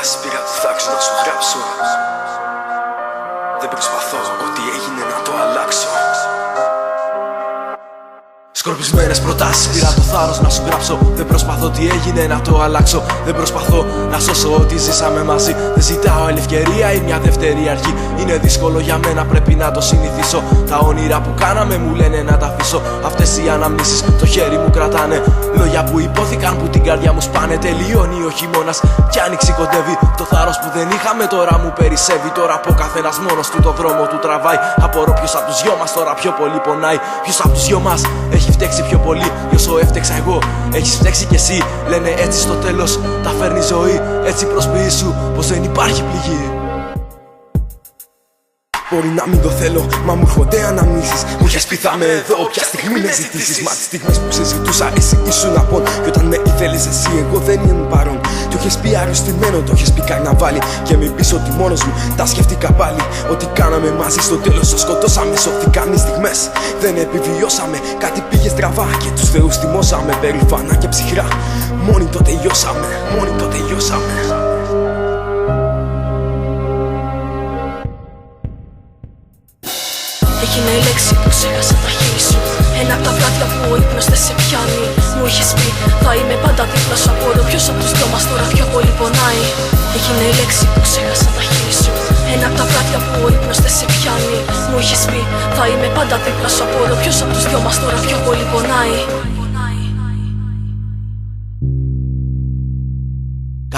προτάσεις πήρα το θάξω να σου γράψω. Δεν προσπαθώ ό,τι έγινε να το αλλάξω. Σκορπισμένες προτάσεις πήρα το θάρρος να σου γράψω. Δεν προσπαθώ τι έγινε να το αλλάξω. Δεν προσπαθώ να σώσω ό,τι ζήσαμε μαζί. Δεν ζητάω άλλη ευκαιρία ή μια δεύτερη αρχή. Είναι δύσκολο για μένα, πρέπει να το συνηθίσω. Τα όνειρα που κάναμε μου λένε να τα αφήσω. Αυτές οι αναμνήσεις το χέρι μου κρατάνε. Λόγια που υπόθηκαν που την καρδιά μου σπάνε. Τελειώνει ο χειμώνας κι άνοιξη κοντεύει. Το θάρρος που δεν είχαμε τώρα μου περισσεύει. Τώρα που ο καθένας μόνος του το δρόμο του τραβάει. Απορώ ποιος απ' τους δυο μας τώρα πιο πολύ πονάει. Ποιος απ' τους δυο μας έχει φταίξει πιο πολύ κι όσο έφτεξα εγώ, έχεις φταίξει κι εσύ. Λένε έτσι στο τέλος τα φέρνει ζωή. Έτσι προσποιήσου πως δεν υπάρχει πληγή. Μπορεί να μην το θέλω, μα μου έρχονται αναμνήσεις. Μου είχες πει θα είμαι εδώ, όποια στιγμή με ζητήσεις. Μα τις στιγμές που σε ζητούσα εσύ ήσουν απόν. Κι όταν με ήθελες εσύ εγώ δεν ήμουν παρόν. Το είχες πει αρρωστημένο, το είχες πει καρναβάλι. Και μην πεις ότι μόνος μου τα σκέφτηκα πάλι. Ό,τι κάναμε μαζί στο τέλος το σκοτώσαμε. Σωθήκαν οι στιγμές, δεν επιβιώσαμε. Κάτι πήγε στραβά και τους θεούς τιμώσαμε. Περήφανα και ψυχρά, μόνοι το τελειώσαμε. Μόνοι το τελειώσαμε. Έγινε η λέξη που ξέχασα τα χείλη σου. Ένα απ' τα βράδια που ο ύπνος δεν σε πιάνει. Μου είχες πει θα είμαι πάντα δίπλα σου. Απορώ ποιος απ' τους δυο μας τώρα πιο πολύ πονάει. Έγινε η λέξη που ξέχασα τα χείλη σου. Ένα απ' τα βράδια που ο ύπνος δεν σε πιάνει. Μου είχες πει θα είμαι πάντα δίπλα σου. Απορώ ποιος απ' τους δυο μας τώρα πιο πολύ πονάει.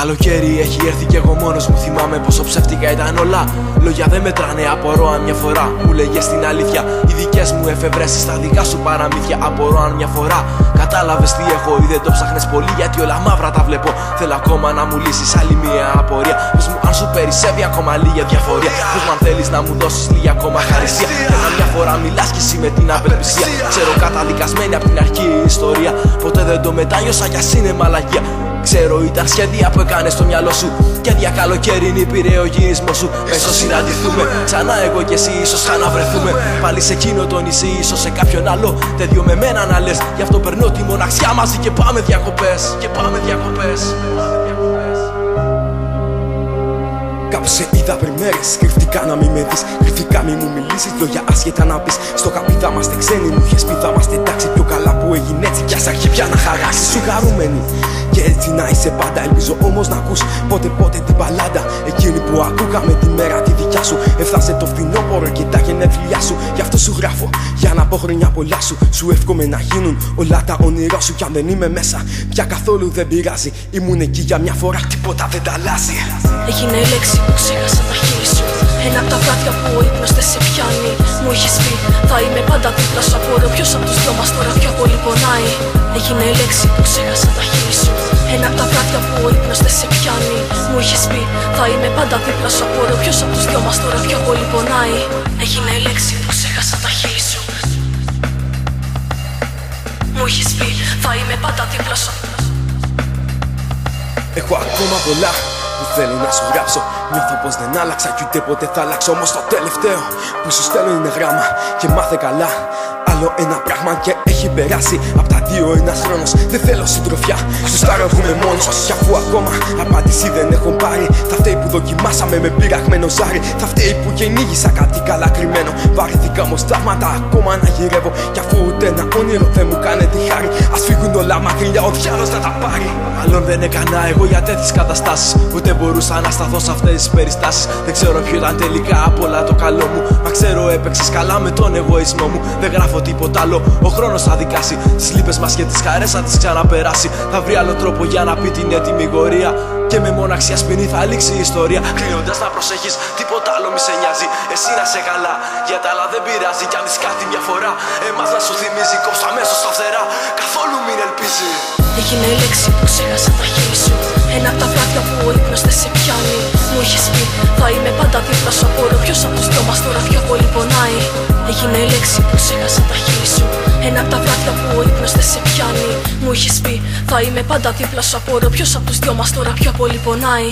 Καλοκαίρι έχει έρθει κι εγώ μόνος μου. Θυμάμαι πόσο ψεύτικα ήταν όλα. Λόγια δεν μετράνε, απορώ αν μια φορά μου λέγες την αλήθεια. Οι δικές μου εφευρέσεις στα δικά σου παραμύθια. Απορώ αν μια φορά κατάλαβες τι έχω ή δεν το ψάχνες πολύ. Γιατί όλα μαύρα τα βλέπω. Θέλω ακόμα να μου λύσεις άλλη μια απορία. Πες μου αν σου περισσεύει ακόμα λίγη διαφορία. Πες μου αν θέλεις να μου δώσεις λίγη ακόμα χαρισία. Ένα μια φορά μιλάς κι εσύ με την απελπισία. Ξέρω καταδικασμένη απ' την αρχή η ιστορία. Ποτέ δεν το μετάνιωσα για σινεμαλαγία. Ξέρω ήταν σχέδια που έκανες στο μυαλό σου. Και δια καλοκαίρινη πήρε ο γυρισμός σου. Ίσως συναντηθούμε ξανά εγώ κι εσύ, ίσως ξαναβρεθούμε. Πάλι σε εκείνο το νησί, ίσως σε κάποιον άλλο. Τέτοιο με μένα να λες. Γι' αυτό περνώ τη μοναξιά μαζί και πάμε διακοπές. Και πάμε διακοπές. Κάπου σε είδα πριν μέρες, κρυφτικά να μην με δεις. Κρυφτικά μη μου μιλήσεις, λόγια άσχετα να πεις. Στο καπί θα είμαστε ξένοι, μου είχες πει θα είμαστε εντάξει. Πιο καλά που έγινε έτσι, πια σ' αρχή πια να χαράξεις. Σου χαρούμενη και έτσι να είσαι πάντα. Ελπίζω όμως να ακούς πότε την μπαλάντα. Εκείνη που ακούγαμε τη μέρα τη δικιά σου. Έφτασε το φθινόπωρο και τα γενέθλιά σου. Γι' αυτό σου γράφω, για να πω χρόνια πολλά σου. Σου εύχομαι να γίνουν όλα τα όνειρά σου. Κι αν δεν είμαι μέσα, πια καθόλου δεν πειράζει. Ήμουν εκεί για μια φορά, τίποτα δεν τα αλλάζει. Έγινε η λέξη που ξέχασα τα χείλη σου. Ένα απ' τα βράδια που ο ύπνος δεν σε πιάνει. Μου είχες πει θα είμαι πάντα δίπλα σου. Απορώ ποιος απ' τους δυο μας τώρα πιο πολύ πονάει. Έγινε η λέξη που ξέχασα τα χείλη σου. Ένα απ' τα βράδια που ο ύπνος δεν σε πιάνει. Μου είχες πει θα είμαι πάντα δίπλα σου. Απορώ ποιος απ' τους δυο μας τώρα πιο πολύ πονάει. Έγινε η λέξη που ξέχασα τα χείλη σου. Μου είχες πει θα είμαι πάντα δίπλα σου. Έχω ακόμα πολλά που θέλω να σου γράψω. Νιώθω πως δεν άλλαξα κι ούτε ποτέ θα αλλάξω. Όμως το τελευταίο που σου στέλνω είναι γράμμα. Και μάθε καλά, άλλο ένα πράγμα και έχει περάσει. Απ' τα δύο ένας χρόνος, δεν θέλω συντροφιά. Σου στάρω που είμαι μόνος κι αφού ακόμα απάντηση δεν έχω πάρει. Θα φταίει που δοκιμάσαμε με πειραγμένο ζάρι. Θα φταίει που κυνήγησα κάτι καλά κρυμμένο. Βαρεθήκα όμως τραύματα ακόμα να γυρεύω. Κι αφού ούτε ένα όνειρο δεν μου κάνετε χάρη. Ας φύγουν όλα μακριά, ο διάλος να τα πάρει. Άλλον δεν έκανα εγώ για τέτοιες καταστάσεις. Ούτε μπορούσα να σταθώ σε αυτές τις περιστάσεις. Δεν ξέρω ποιο ήταν τελικά απ' όλα το καλό μου. Μα ξέρω έπαιξες καλά με τον εγωισμό μου. Δεν γράφω τίποτα άλλο, ο χρόνος θα δικάσει. Τις λύπες μας και τις χαρές θα τις ξαναπεράσει. Θα βρει άλλο τρόπο για να πει την έτοιμη γορία. Και με μοναξιά σπινή θα λήξει η ιστορία. Κλείνοντας να προσέχεις, τίποτα άλλο μη σε νοιάζει. Εσύ να σε καλά, για τα άλλα δεν πειράζει. Κι αν δεις κάτι μια φορά, εμάς να σου θυμίζει. Κόψω αμέσως τα φτερά, καθόλου μην ελπίζει. Έγινε η λέξη που ξέχασα τα χείλη σου. Ένα απ' τα βράδια που ο ύπνος δεν σε πιάνει. Μου είχες πει θα είμαι πάντα δίπλα σου. Απορώ ποιος απ' τους δυο μας τώρα πιο πολύ πονάει. Έγινε η λέξη που ξέχασα τα χείλη σου. Ένα απ' τα βράδια που ο ύπνος δεν σε πιάνει. Μου είχες πει θα είμαι πάντα δίπλα σου. Απορώ ποιος απ' τους δυο μας τώρα πιο πολύ πονάει.